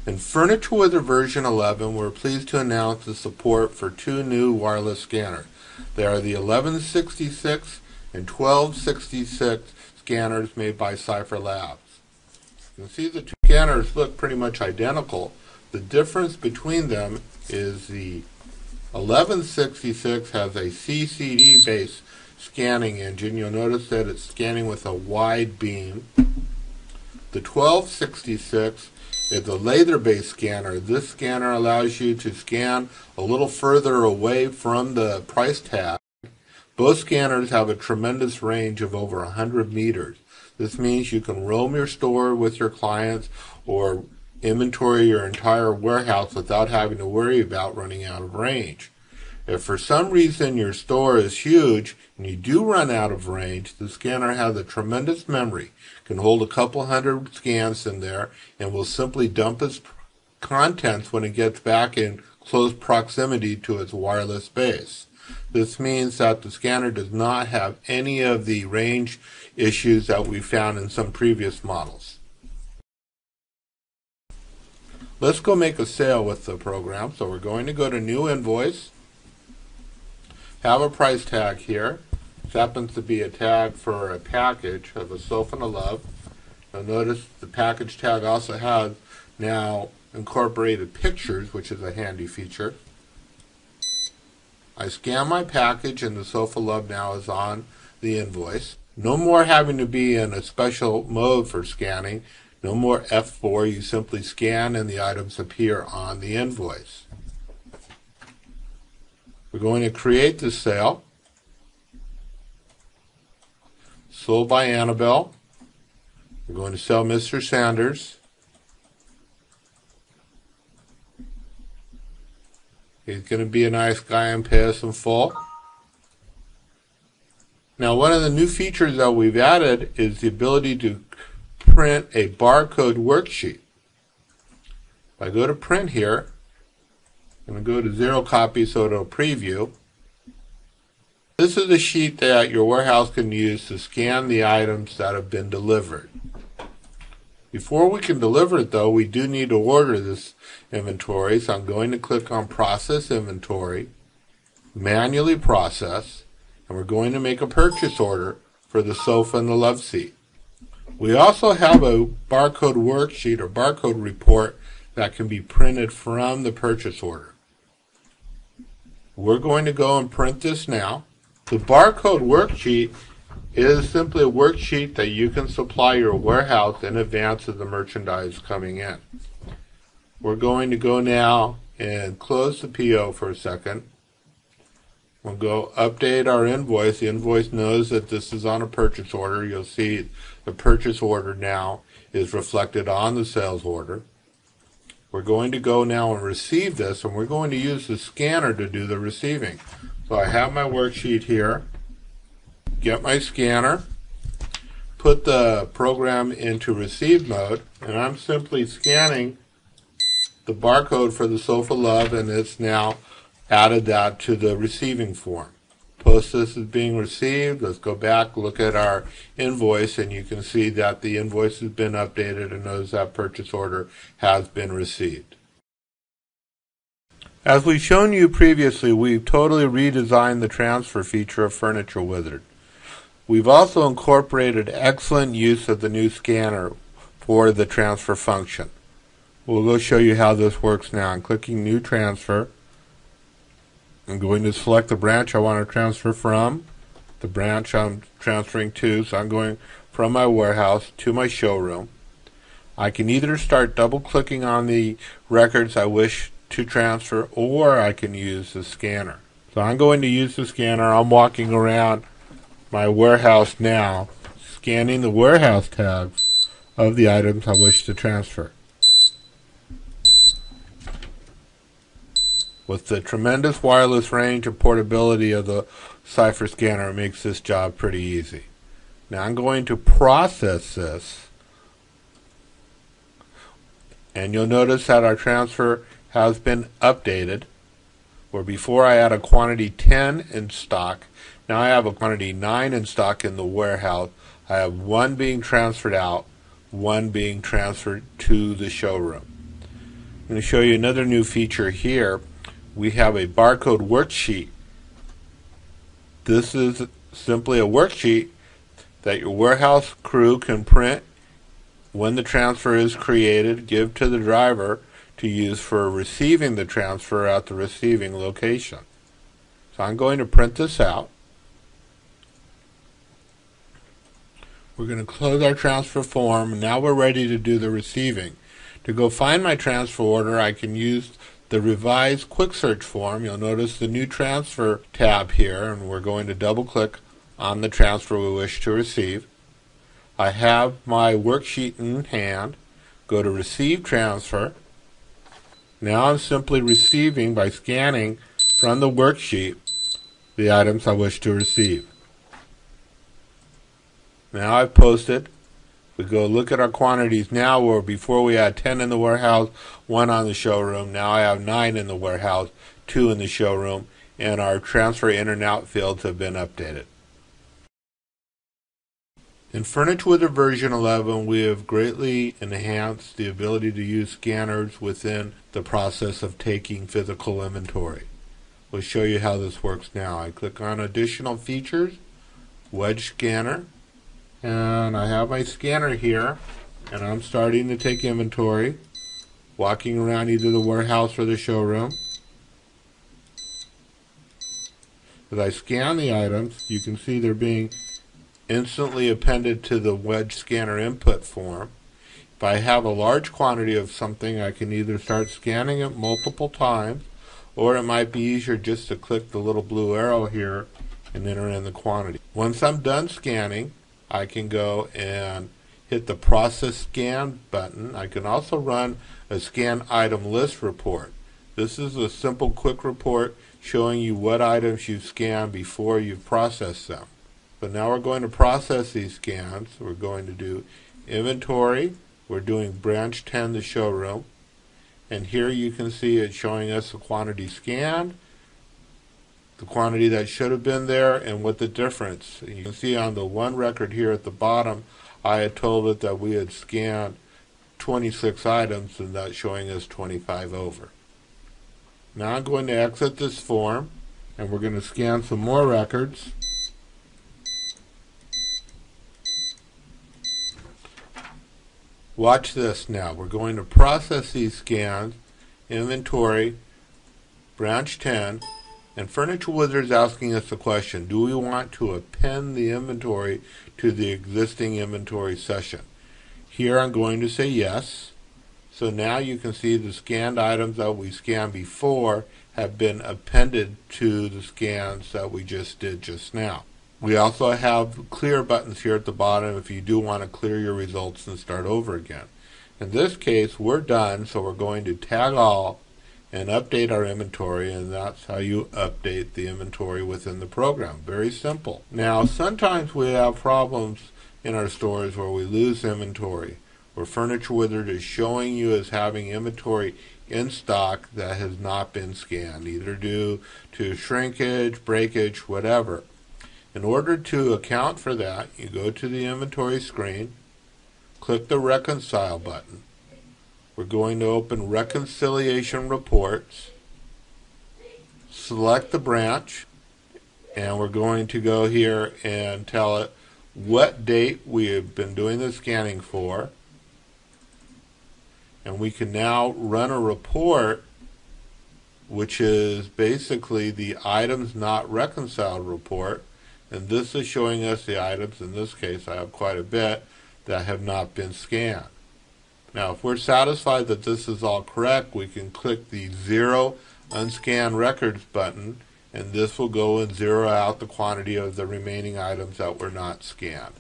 In Furniture Wizard version 11, we're pleased to announce the support for two new wireless scanners. They are the 1166 and 1266 scanners made by Cipher Labs. You can see the two scanners look pretty much identical. The difference between them is the 1166 has a CCD-based scanning engine. You'll notice that it's scanning with a wide beam. The 1266 is a laser-based scanner. This scanner allows you to scan a little further away from the price tag. Both scanners have a tremendous range of over 100 meters. This means you can roam your store with your clients or inventory your entire warehouse without having to worry about running out of range. If for some reason your store is huge and you do run out of range, the scanner has a tremendous memory, can hold a couple hundred scans in there, and will simply dump its contents when it gets back in close proximity to its wireless base. This means that the scanner does not have any of the range issues that we found in some previous models. Let's go make a sale with the program. So we're going to go to New Invoice, have a price tag here. This happens to be a tag for a package of a sofa and a love. You'll notice the package tag also has now incorporated pictures, which is a handy feature. I scan my package and the sofa love now is on the invoice. No more having to be in a special mode for scanning. No more F4. You simply scan and the items appear on the invoice. We're going to create the sale. Sold by Annabelle. We're going to sell Mr. Sanders. He's going to be a nice guy and pay us in full. Now, one of the new features that we've added is the ability to print a barcode worksheet. If I go to print here, I'm going to go to 0 copy so it'll preview. This is a sheet that your warehouse can use to scan the items that have been delivered. Before we can deliver it, though, we do need to order this inventory. So I'm going to click on Process Inventory, Manually Process, and we're going to make a purchase order for the sofa and the love seat. We also have a barcode worksheet or barcode report that can be printed from the purchase order. We're going to go and print this now. The barcode worksheet is simply a worksheet that you can supply your warehouse in advance of the merchandise coming in. We're going to go now and close the PO for a second. We'll go update our invoice. The invoice knows that this is on a purchase order. You'll see the purchase order now is reflected on the sales order. We're going to go now and receive this, and we're going to use the scanner to do the receiving. So I have my worksheet here. Get my scanner, put the program into receive mode, and I'm simply scanning the barcode for the sofa love, and it's now added that to the receiving form. Post this is being received. Let's go back, look at our invoice, and you can see that the invoice has been updated and knows that purchase order has been received. As we've shown you previously, we've totally redesigned the transfer feature of Furniture Wizard. We've also incorporated excellent use of the new scanner for the transfer function. We'll go show you how this works now. I'm clicking New Transfer. I'm going to select the branch I want to transfer from, the branch I'm transferring to, so I'm going from my warehouse to my showroom. I can either start double-clicking on the records I wish to transfer, or I can use the scanner. So I'm going to use the scanner. I'm walking around my warehouse now, scanning the warehouse tags of the items I wish to transfer. With the tremendous wireless range and portability of the Cipher scanner, it makes this job pretty easy. Now I'm going to process this, and you'll notice that our transfer has been updated, where before I had a quantity 10 in stock, now I have a quantity 9 in stock in the warehouse. I have 1 being transferred out, 1 being transferred to the showroom. going to show you another new feature here. We have a barcode worksheet. This is simply a worksheet that your warehouse crew can print when the transfer is created, give to the driver to use for receiving the transfer at the receiving location. So I'm going to print this out. We're going to close our transfer form, and now we're ready to do the receiving. To go find my transfer order, I can use the revised quick search form. You'll notice the new transfer tab here, and we're going to double click on the transfer we wish to receive. I have my worksheet in hand. Go to receive transfer. Now I'm simply receiving by scanning from the worksheet the items I wish to receive. Now I've posted. We go look at our quantities now, where before we had 10 in the warehouse, 1 on the showroom. Now I have 9 in the warehouse, 2 in the showroom, and our transfer in and out fields have been updated. In Furniture Wizard version 11, we have greatly enhanced the ability to use scanners within the process of taking physical inventory. We'll show you how this works now. I click on Additional Features, Wedge Scanner, and I have my scanner here, and I'm starting to take inventory, walking around either the warehouse or the showroom. As I scan the items, you can see they're being instantly appended to the wedge scanner input form. If I have a large quantity of something, I can either start scanning it multiple times, or it might be easier just to click the little blue arrow here and enter in the quantity. Once I'm done scanning, I can go and hit the Process Scan button. I can also run a Scan Item List report. This is a simple, quick report showing you what items you've scanned before you've processed them. But now we're going to process these scans. We're going to do inventory. We're doing branch 10, the showroom. And here you can see it showing us the quantity scanned, the quantity that should have been there, and what the difference. You can see on the one record here at the bottom, I had told it that we had scanned 26 items, and that's showing us 25 over. Now I'm going to exit this form, and we're going to scan some more records. Watch this now. We're going to process these scans, inventory, branch 10, and Furniture Wizard is asking us the question, do we want to append the inventory to the existing inventory session? Here I'm going to say yes. So now you can see the scanned items that we scanned before have been appended to the scans that we just did just now. We also have clear buttons here at the bottom if you do want to clear your results and start over again. In this case, we're done, so we're going to tag all and update our inventory, and that's how you update the inventory within the program. Very simple. Now, sometimes we have problems in our stores where we lose inventory, where Furniture Wizard is showing you as having inventory in stock that has not been scanned, either due to shrinkage, breakage, whatever. In order to account for that, you go to the inventory screen, click the Reconcile button. We're going to open Reconciliation Reports, select the branch, and we're going to go here and tell it what date we have been doing the scanning for. And we can now run a report, which is basically the items not reconciled report. And this is showing us the items, in this case I have quite a bit, that have not been scanned. Now if we're satisfied that this is all correct, we can click the Zero Unscanned Records button, and this will go and zero out the quantity of the remaining items that were not scanned.